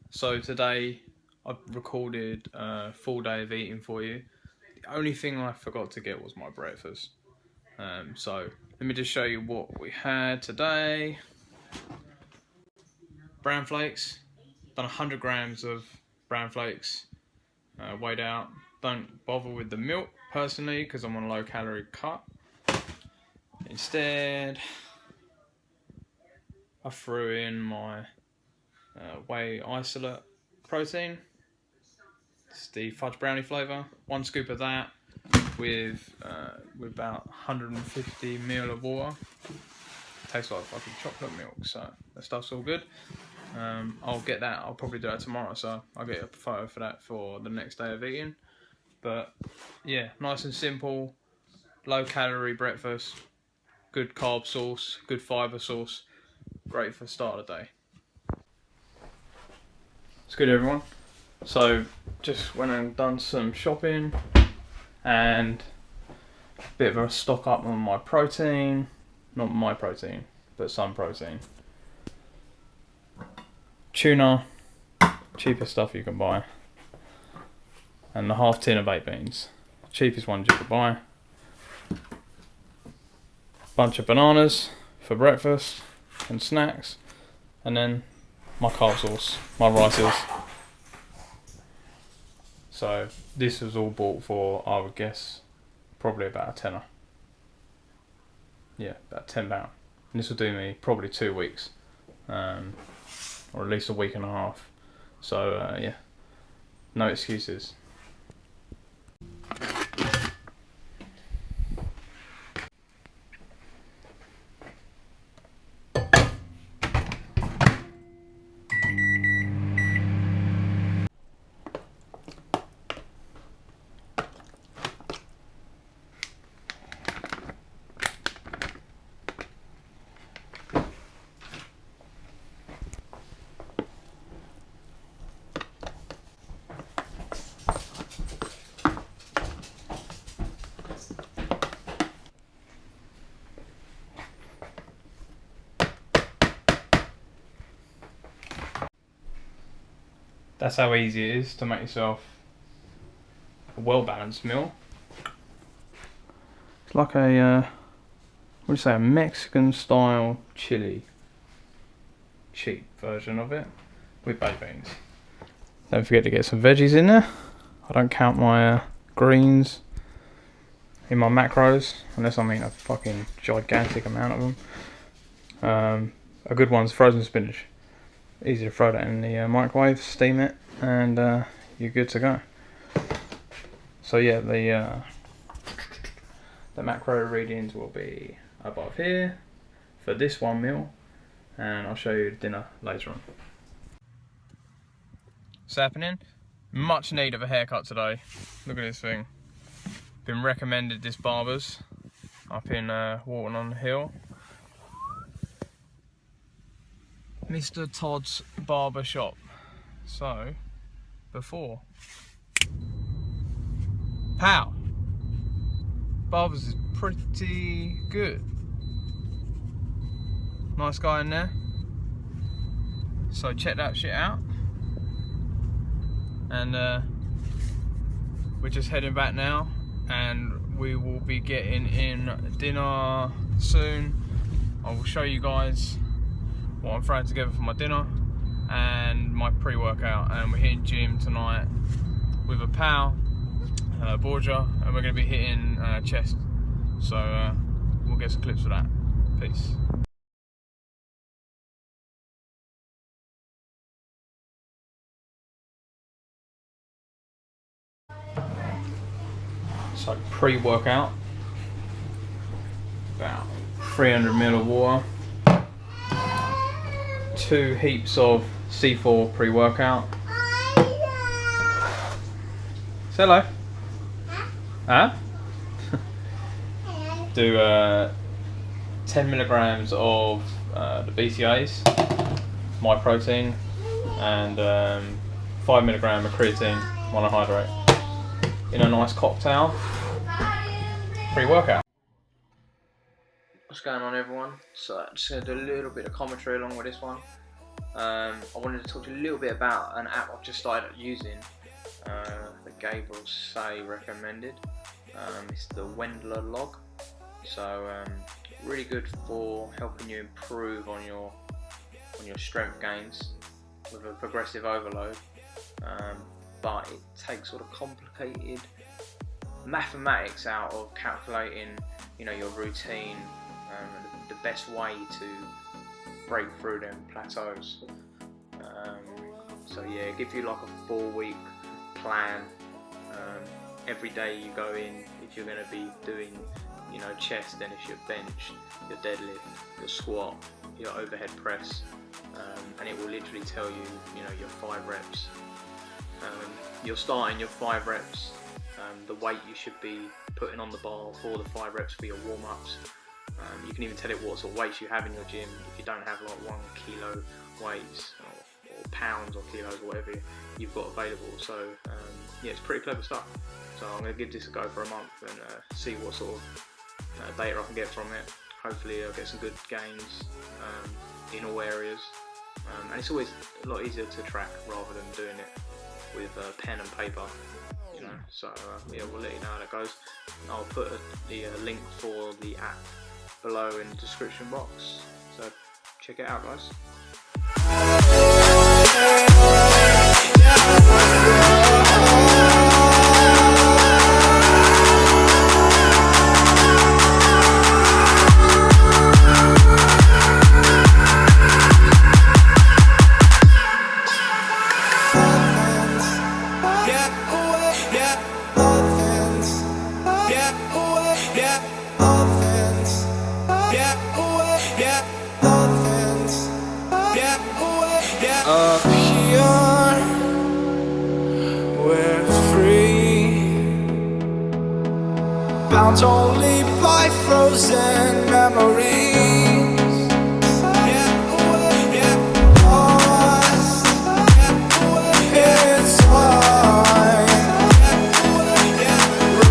So today I've recorded a full day of eating for you. The only thing I forgot to get was my breakfast. So let me just show you what we had today. Bran flakes. Done 100 grams of bran flakes. Weighed out. Don't bother with the milk personally because I'm on a low calorie cut. Instead, I threw in my whey isolate protein. It's the fudge brownie flavour. 1 scoop of that with about 150 ml of water. Tastes like fucking chocolate milk, so that stuff's all good. I'll get that. I'll probably do that tomorrow, so I'll get a photo for that for the next day of eating. But yeah, nice and simple, low calorie breakfast, good carb source, good fibre source, great for the start of the day. It's good, everyone. So just went and done some shopping and a bit of a stock up on my protein. Not my protein, but some protein. Tuna, cheapest stuff you can buy. And the half tin of baked beans, cheapest ones you could buy. Bunch of bananas for breakfast and snacks. And then my carb sauce, my rices. So this was all bought for, I would guess, probably about a tenner. Yeah, about £10. And this will do me probably 2 weeks, or at least a week and a half. So yeah, no excuses. That's how easy it is to make yourself a well-balanced meal. It's like a, what do you say, a Mexican-style chili. Cheap version of it with baked beans. Don't forget to get some veggies in there. I don't count my greens in my macros unless I'm eating a fucking gigantic amount of them. A good one's frozen spinach. Easy to throw that in the microwave, steam it, and you're good to go. So yeah, the macro readings will be above here for this one meal, and I'll show you dinner later on. What's happening? Much need of a haircut today. Look at this thing. Been recommended this barber's up in Walton on the Hill. Mr. Todd's barber shop. So, before. Pow! Barber's is pretty good. Nice guy in there. So check that shit out. And we're just heading back now, and we will be getting in dinner soon. I will show you guys what I'm throwing together for my dinner and my pre-workout, and we're hitting gym tonight with a pal, Borgia, and we're going to be hitting chest, so we'll get some clips of that. Peace. So pre-workout, about 300 ml of water, 2 heaps of C4 pre-workout. Say hello. Huh? Do 10 milligrams of the BCAAs, my protein, and 5 milligram of creatine monohydrate in a nice cocktail pre-workout. What's going on, everyone? So I'm just going to do a little bit of commentary along with this one. I wanted to talk to you a little bit about an app I've just started using that Gabriel Say recommended. It's the Wendler log. So really good for helping you improve on your strength gains with a progressive overload, but it takes sort of complicated mathematics out of calculating, your routine, the best way to break through them plateaus. So yeah, it gives you like a 4-week plan. Every day you go in, if you're going to be doing, chest, then it's your bench, your deadlift, your squat, your overhead press, and it will literally tell you, your 5 reps. You're starting your 5 reps, the weight you should be putting on the bar for the 5 reps for your warm-ups. You can even tell it what sort of weights you have in your gym. If you don't have like 1 kilo weights or pounds or kilos or whatever you've got available. So yeah, it's pretty clever stuff. So I'm going to give this a go for a month and see what sort of data I can get from it. Hopefully I'll get some good gains in all areas. And it's always a lot easier to track rather than doing it with pen and paper. So yeah, we'll let you know how that goes. I'll put the link for the app below in the description box, so check it out, guys. Up here, we're free, bound only by frozen memories. Lost in time,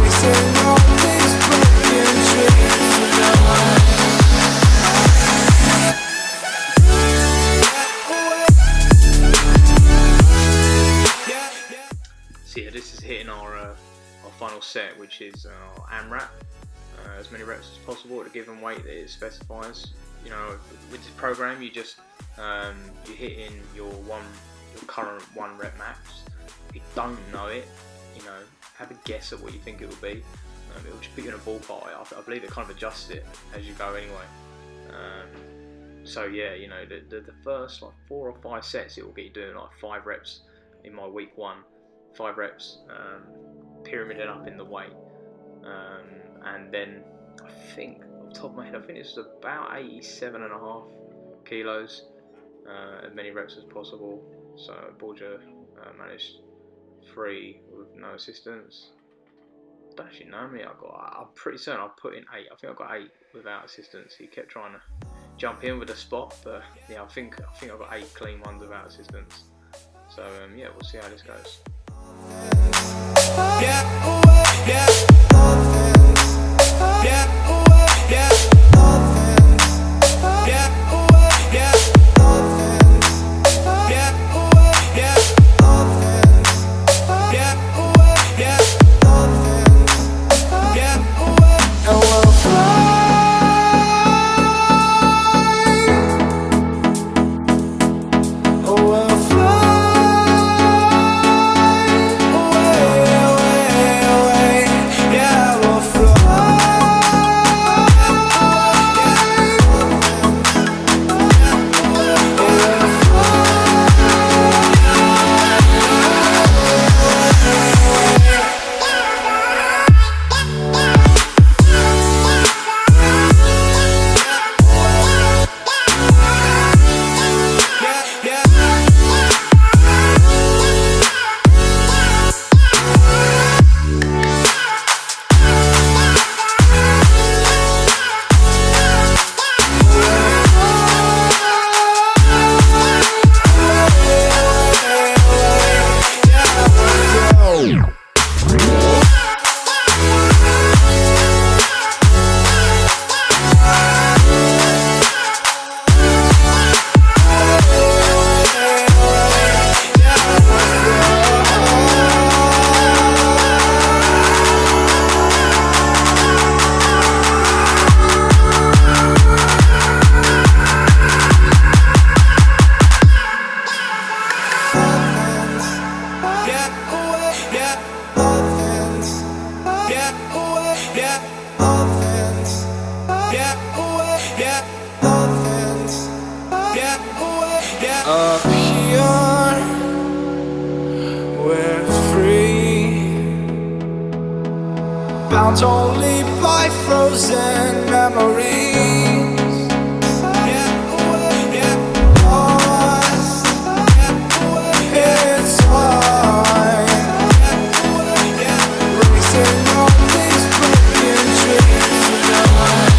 racing all these broken dreams tonight. So yeah, this is hitting our final set, which is AMRAP, as many reps as possible at a given weight that it specifies. With this program, you just you're hitting your current 1 rep max. If you don't know it, have a guess at what you think it will be. It will just put you in a ballpark. I believe it kind of adjusts it as you go anyway. So yeah, the first like 4 or 5 sets, it will get you doing like 5 reps in my week 1. 5 reps, pyramided up in the weight, and then I think, off the top of my head, I think it's about 87.5 kilos, as many reps as possible. So Borja managed 3 with no assistance. I don't actually know how many I got. I'm pretty certain I put in 8. I think I got 8 without assistance. He kept trying to jump in with a spot, but yeah, I think I got 8 clean ones without assistance. So yeah, we'll see how this goes. Oh, we'll fly away. bound only by frozen memories. Lost in time, racing on these broken dreams tonight.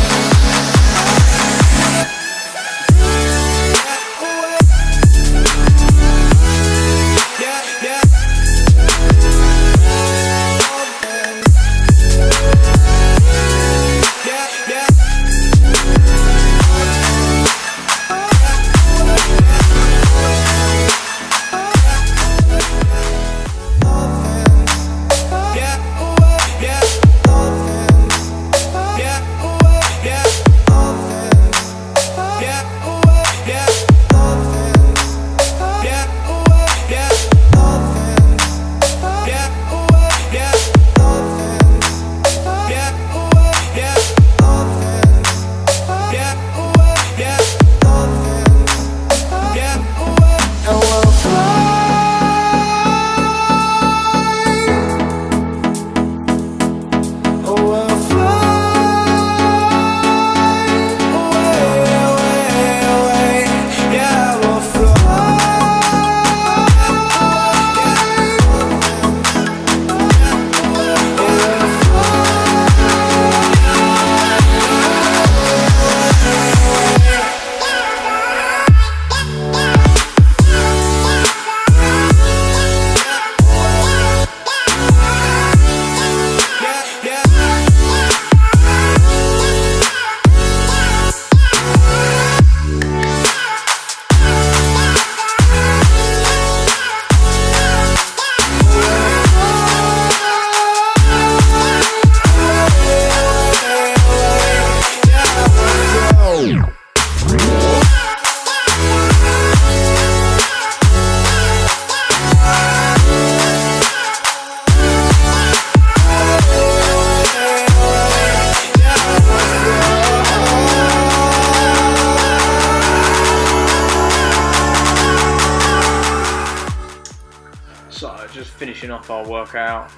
So just finishing off our workout,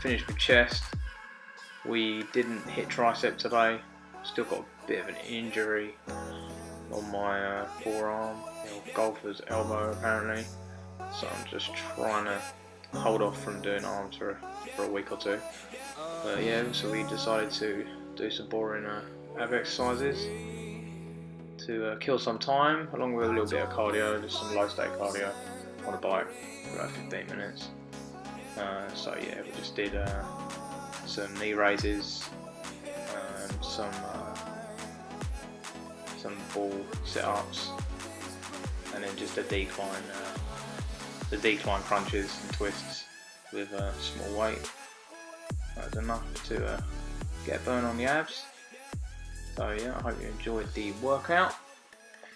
finished with chest. We didn't hit tricep today, still got a bit of an injury on my forearm, golfer's elbow apparently, so I'm just trying to hold off from doing arms for a week or two. But yeah, so we decided to do some boring ab exercises to kill some time, along with a little bit of cardio, just some low stake cardio on a bike for about 15 minutes. So yeah, we just did some knee raises, some ball sit-ups, and then just the decline crunches and twists with small weight. That was enough to get a burn on the abs. So yeah, I hope you enjoyed the workout.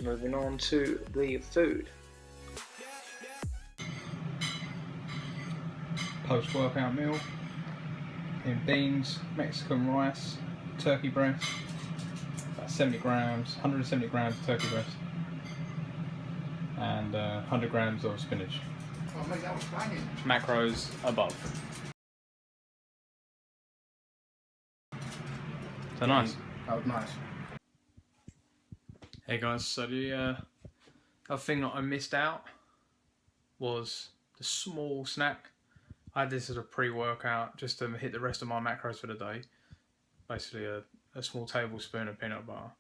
Moving on to the food. Post-workout meal in beans, Mexican rice, turkey breast, about 70 grams, 170 grams of turkey breast, and 100 grams of spinach. Oh, mate, that was banging. Macros above. So nice. That was nice. Hey guys, so the other thing that I missed out was the small snack. I had this as a pre-workout just to hit the rest of my macros for the day. Basically a small tablespoon of peanut butter.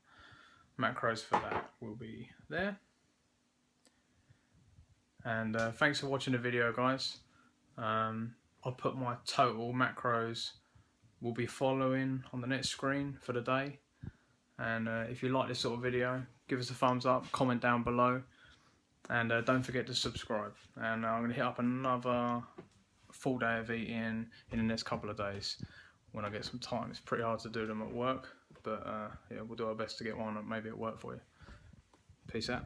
Macros for that will be there. And thanks for watching the video, guys. I'll put my total macros will be following on the next screen for the day. And if you like this sort of video, give us a thumbs up, comment down below, and don't forget to subscribe. And I'm going to hit up another full day of eating in the next couple of days when I get some time. It's pretty hard to do them at work, but yeah, we'll do our best to get one maybe at work for you. Peace out.